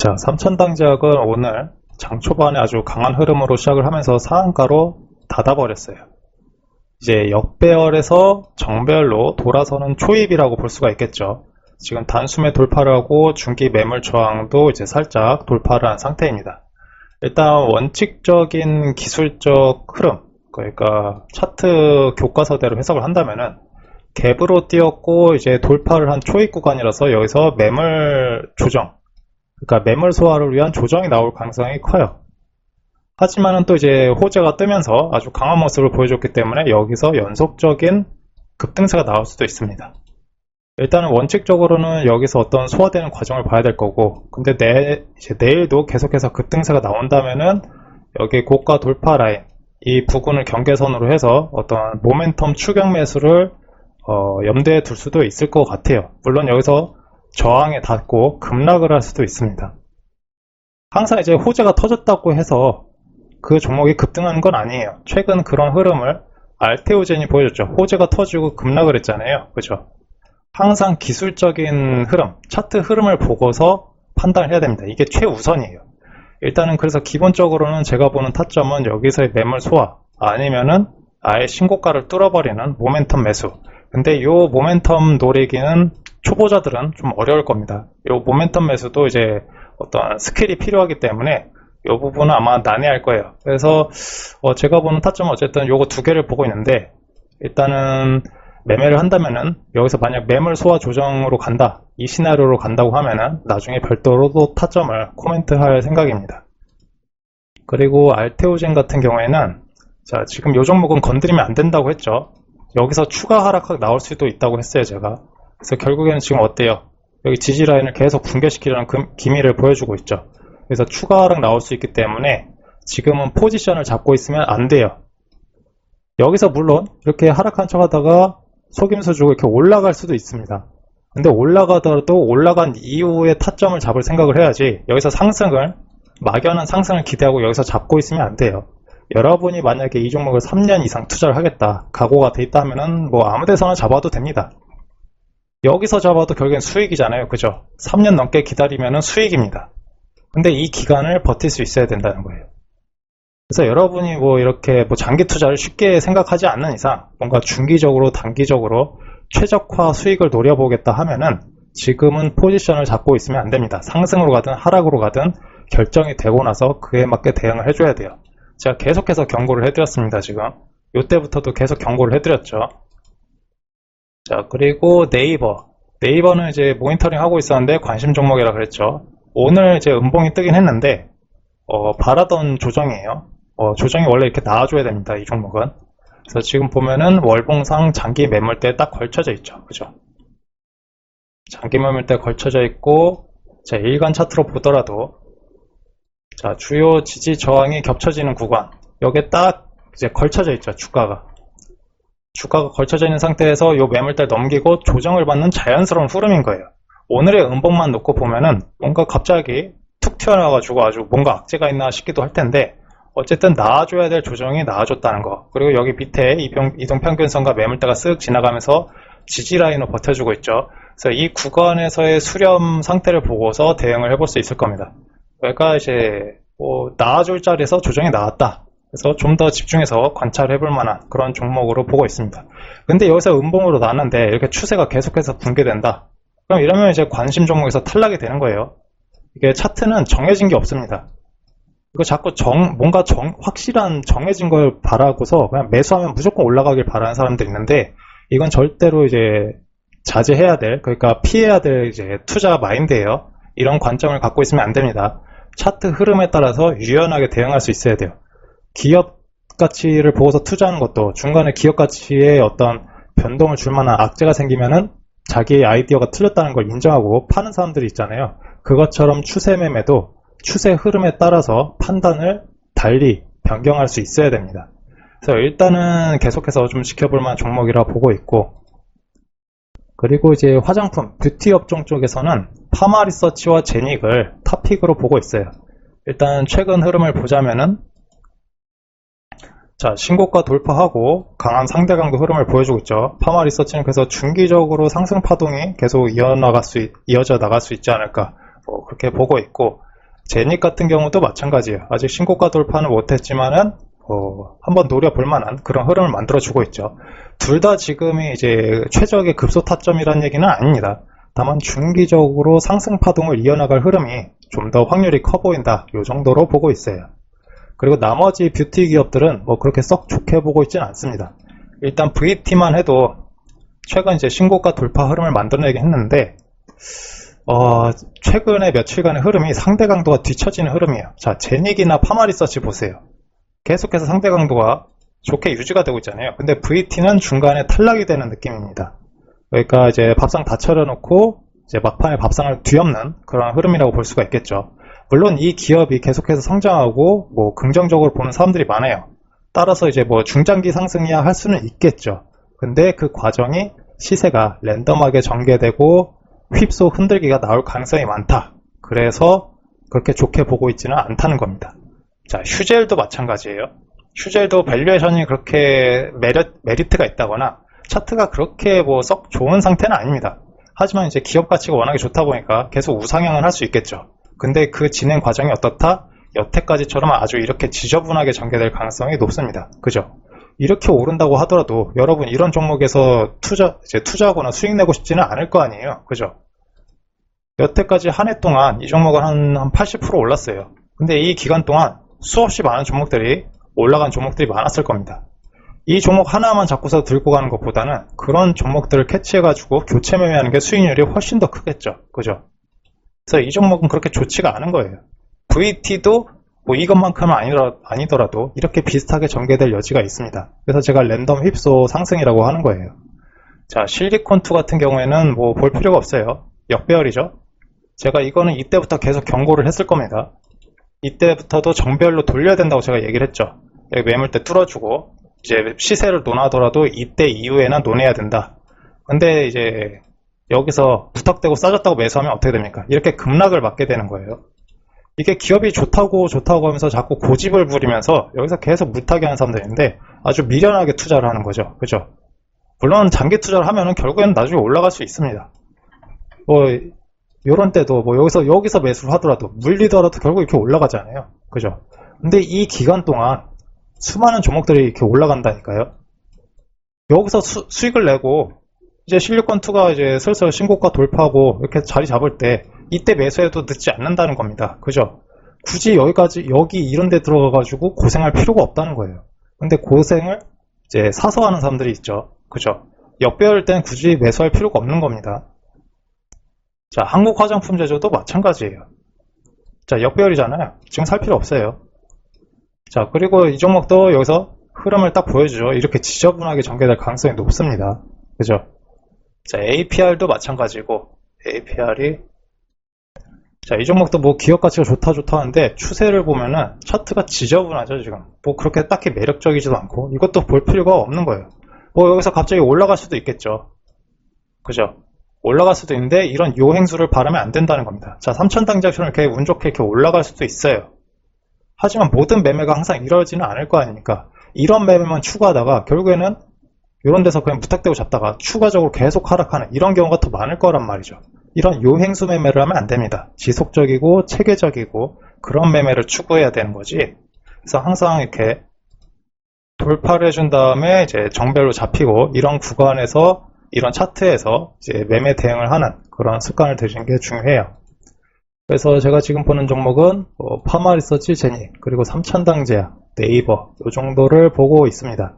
자, 삼천당제약은 오늘 장 초반에 아주 강한 흐름으로 시작을 하면서 상한가로 닫아버렸어요. 이제 역배열에서 정배열로 돌아서는 초입이라고 볼 수가 있겠죠. 지금 단숨에 돌파를 하고 중기 매물 저항도 이제 살짝 돌파를 한 상태입니다. 일단 원칙적인 기술적 흐름, 그러니까 차트 교과서대로 해석을 한다면은 갭으로 뛰었고 이제 돌파를 한 초입 구간이라서 여기서 매물 조정, 그러니까 매물 소화를 위한 조정이 나올 가능성이 커요. 하지만은 또 이제 호재가 뜨면서 아주 강한 모습을 보여줬기 때문에 여기서 연속적인 급등세가 나올 수도 있습니다. 일단은 원칙적으로는 여기서 어떤 소화되는 과정을 봐야 될 거고, 근데 이제 내일도 계속해서 급등세가 나온다면은 여기 고가 돌파 라인, 이 부분을 경계선으로 해서 어떤 모멘텀 추격 매수를 염두에 둘 수도 있을 것 같아요. 물론 여기서 저항에 닿고 급락을 할 수도 있습니다. 항상 이제 호재가 터졌다고 해서 그 종목이 급등하는 건 아니에요. 최근 그런 흐름을 알테오젠이 보여줬죠. 호재가 터지고 급락을 했잖아요. 그죠? 항상 기술적인 흐름, 차트 흐름을 보고서 판단을 해야 됩니다. 이게 최우선이에요. 일단은 그래서 기본적으로는 제가 보는 타점은 여기서의 매물 소화, 아니면은 아예 신고가를 뚫어버리는 모멘텀 매수. 근데 이 모멘텀 노리기는 초보자들은 좀 어려울 겁니다. 이 모멘텀 매수도 이제 어떤 스킬이 필요하기 때문에 이 부분은 아마 난해할 거예요. 그래서 제가 보는 타점은 어쨌든 요거 두 개를 보고 있는데, 일단은 매매를 한다면은 여기서 만약 매물 소화 조정으로 간다, 이 시나리오로 간다고 하면은 나중에 별도로 또 타점을 코멘트할 생각입니다. 그리고 알테오젠 같은 경우에는 자, 지금 요 종목은 건드리면 안 된다고 했죠. 여기서 추가 하락 나올 수도 있다고 했어요, 제가. 그래서 결국에는 지금 어때요? 여기 지지 라인을 계속 붕괴시키려는 기미를 보여주고 있죠. 그래서 추가 하락 나올 수 있기 때문에 지금은 포지션을 잡고 있으면 안 돼요. 여기서 물론 이렇게 하락한 척 하다가 속임수 주고 이렇게 올라갈 수도 있습니다. 근데 올라가더라도 올라간 이후에 타점을 잡을 생각을 해야지, 여기서 상승을, 막연한 상승을 기대하고 여기서 잡고 있으면 안 돼요. 여러분이 만약에 이 종목을 3년 이상 투자를 하겠다, 각오가 돼 있다 하면은 뭐 아무 데서나 잡아도 됩니다. 여기서 잡아도 결국엔 수익이잖아요. 그죠? 3년 넘게 기다리면은 수익입니다. 근데 이 기간을 버틸 수 있어야 된다는 거예요. 그래서 여러분이 뭐 이렇게 뭐 장기 투자를 쉽게 생각하지 않는 이상 뭔가 중기적으로 단기적으로 최적화 수익을 노려보겠다 하면은 지금은 포지션을 잡고 있으면 안 됩니다. 상승으로 가든 하락으로 가든 결정이 되고 나서 그에 맞게 대응을 해줘야 돼요. 제가 계속해서 경고를 해드렸습니다. 지금 이때부터도 계속 경고를 해드렸죠. 자, 그리고 네이버는 이제 모니터링 하고 있었는데 관심 종목이라 그랬죠. 오늘 이제 음봉이 뜨긴 했는데 바라던 조정이에요. 조정이 원래 이렇게 나와줘야 됩니다, 이 종목은. 그래서 지금 보면은 월봉상 장기 매물대에 딱 걸쳐져 있죠. 그죠? 장기 매물대에 걸쳐져 있고, 자, 일간 차트로 보더라도, 자, 주요 지지 저항이 겹쳐지는 구간, 여기에 딱 이제 걸쳐져 있죠, 주가가 걸쳐져 있는 상태에서 요 매물대를 넘기고 조정을 받는 자연스러운 흐름인 거예요. 오늘의 음봉만 놓고 보면은 뭔가 갑자기 툭 튀어나와가지고 아주 뭔가 악재가 있나 싶기도 할 텐데, 어쨌든 나와줘야 될 조정이 나와줬다는 거. 그리고 여기 밑에 이동평균선과 매물대가 쓱 지나가면서 지지라인으로 버텨주고 있죠. 그래서 이 구간에서의 수렴 상태를 보고서 대응을 해볼 수 있을 겁니다. 그러니까 이제 나와줄 자리에서 조정이 나왔다. 그래서 좀 더 집중해서 관찰해볼 만한 그런 종목으로 보고 있습니다. 근데 여기서 음봉으로 나왔는데 이렇게 추세가 계속해서 붕괴된다. 그럼 이러면 이제 관심 종목에서 탈락이 되는 거예요. 이게 차트는 정해진 게 없습니다. 이거 자꾸 뭔가 확실한 정해진 걸 바라고서 그냥 매수하면 무조건 올라가길 바라는 사람들이 있는데, 이건 절대로 이제 자제해야 될, 그러니까 피해야 될 이제 투자 마인드예요. 이런 관점을 갖고 있으면 안 됩니다. 차트 흐름에 따라서 유연하게 대응할 수 있어야 돼요. 기업 가치를 보고서 투자하는 것도 중간에 기업 가치에 어떤 변동을 줄 만한 악재가 생기면은 자기의 아이디어가 틀렸다는 걸 인정하고 파는 사람들이 있잖아요. 그것처럼 추세 매매도 추세 흐름에 따라서 판단을 달리 변경할 수 있어야 됩니다. 그래서 일단은 계속해서 좀 지켜볼 만한 종목이라 보고 있고, 그리고 이제 화장품, 뷰티 업종 쪽에서는 파마리서치와 제닉을 탑픽으로 보고 있어요. 일단 최근 흐름을 보자면은, 자, 신고가 돌파하고 강한 상대 강도 흐름을 보여주고 있죠. 파마리서치는 그래서 중기적으로 상승 파동이 계속 이어져 나갈 수 있지 않을까, 그렇게 보고 있고, 제닉 같은 경우도 마찬가지예요. 아직 신고가 돌파는 못했지만은 한번 노려볼 만한 그런 흐름을 만들어주고 있죠. 둘 다 지금이 이제 최적의 급소 타점이라는 얘기는 아닙니다. 다만 중기적으로 상승 파동을 이어나갈 흐름이 좀 더 확률이 커 보인다. 이 정도로 보고 있어요. 그리고 나머지 뷰티 기업들은 뭐 그렇게 썩 좋게 보고 있지는 않습니다. 일단 VT만 해도 최근 이제 신고가 돌파 흐름을 만들어내긴 했는데 최근에 며칠간의 흐름이 상대 강도가 뒤처지는 흐름이에요. 자, 제닉이나 파마리서치 보세요. 계속해서 상대 강도가 좋게 유지가 되고 있잖아요. 근데 VT는 중간에 탈락이 되는 느낌입니다. 그러니까 이제 밥상 다 차려놓고 이제 막판에 밥상을 뒤엎는 그런 흐름이라고 볼 수가 있겠죠. 물론 이 기업이 계속해서 성장하고 뭐 긍정적으로 보는 사람들이 많아요. 따라서 이제 뭐 중장기 상승이야 할 수는 있겠죠. 근데 그 과정이 시세가 랜덤하게 전개되고 휩소 흔들기가 나올 가능성이 많다. 그래서 그렇게 좋게 보고 있지는 않다는 겁니다. 자, 휴젤도 마찬가지예요. 휴젤도 밸류에이션이 그렇게 메리트가 있다거나 차트가 그렇게 뭐 썩 좋은 상태는 아닙니다. 하지만 이제 기업 가치가 워낙에 좋다 보니까 계속 우상향을 할 수 있겠죠. 근데 그 진행 과정이 어떻다? 여태까지처럼 아주 이렇게 지저분하게 전개될 가능성이 높습니다. 그죠? 이렇게 오른다고 하더라도 여러분 이런 종목에서 투자하거나 수익 내고 싶지는 않을 거 아니에요. 그죠? 여태까지 한 해 동안 이 종목은 한 80% 올랐어요. 근데 이 기간 동안 수없이 많은 종목들이 올라간 종목들이 많았을 겁니다. 이 종목 하나만 잡고서 들고 가는 것보다는 그런 종목들을 캐치해가지고 교체 매매하는 게 수익률이 훨씬 더 크겠죠. 그죠? 그래서 이 종목은 그렇게 좋지가 않은 거예요. VT도 뭐 이것만큼은 아니더라도 이렇게 비슷하게 전개될 여지가 있습니다. 그래서 제가 랜덤 휩소 상승이라고 하는 거예요. 자, 실리콘2 같은 경우에는 뭐 볼 필요가 없어요. 역배열이죠. 제가 이거는 이때부터 계속 경고를 했을 겁니다. 이때부터도 정배열로 돌려야 된다고 제가 얘기를 했죠. 여기 매물대 뚫어주고 이제 시세를 논하더라도 이때 이후에는 논해야 된다. 근데 이제 여기서 부탁되고 싸졌다고 매수하면 어떻게 됩니까? 이렇게 급락을 맞게 되는 거예요. 이게 기업이 좋다고 하면서 자꾸 고집을 부리면서 여기서 계속 물타기 하는 사람들인데 아주 미련하게 투자를 하는 거죠. 그죠? 물론 장기 투자를 하면은 결국에는 나중에 올라갈 수 있습니다. 뭐 요런 때도 뭐 여기서 매수를 하더라도 물리더라도 결국 이렇게 올라가잖아요. 그죠? 근데 이 기간 동안 수많은 종목들이 이렇게 올라간다니까요. 여기서 수익을 내고 이제 실리콘2가 이제 슬슬 신고가 돌파하고 이렇게 자리 잡을 때 이때 매수해도 늦지 않는다는 겁니다. 그죠? 굳이 여기 이런 데 들어가가지고 고생할 필요가 없다는 거예요. 근데 고생을 이제 사서 하는 사람들이 있죠. 그죠? 역배열 땐 굳이 매수할 필요가 없는 겁니다. 자, 한국 화장품 제조도 마찬가지예요. 자, 역배열이잖아요. 지금 살 필요 없어요. 자, 그리고 이 종목도 여기서 흐름을 딱 보여주죠. 이렇게 지저분하게 전개될 가능성이 높습니다. 그죠? 자, APR도 마찬가지고, APR이, 자, 이 종목도 뭐 기업 가치가 좋다 하는데, 추세를 보면은 차트가 지저분하죠, 지금. 뭐 그렇게 딱히 매력적이지도 않고, 이것도 볼 필요가 없는 거예요. 뭐 여기서 갑자기 올라갈 수도 있겠죠. 그죠? 올라갈 수도 있는데, 이런 요행수를 바라면 안 된다는 겁니다. 자, 3000당작처럼 이렇게 운 좋게 이렇게 올라갈 수도 있어요. 하지만 모든 매매가 항상 이러지는 않을 거 아닙니까? 이런 매매만 추구하다가 결국에는 이런 데서 그냥 부탁대고 잡다가 추가적으로 계속 하락하는 이런 경우가 더 많을 거란 말이죠. 이런 요행수 매매를 하면 안 됩니다. 지속적이고 체계적이고 그런 매매를 추구해야 되는 거지. 그래서 항상 이렇게 돌파를 해준 다음에 이제 정배로 잡히고 이런 구간에서 이런 차트에서 이제 매매 대응을 하는 그런 습관을 들이는 게 중요해요. 그래서 제가 지금 보는 종목은 파마리서치, 제닉, 그리고 삼천당제약, 네이버 이 정도를 보고 있습니다.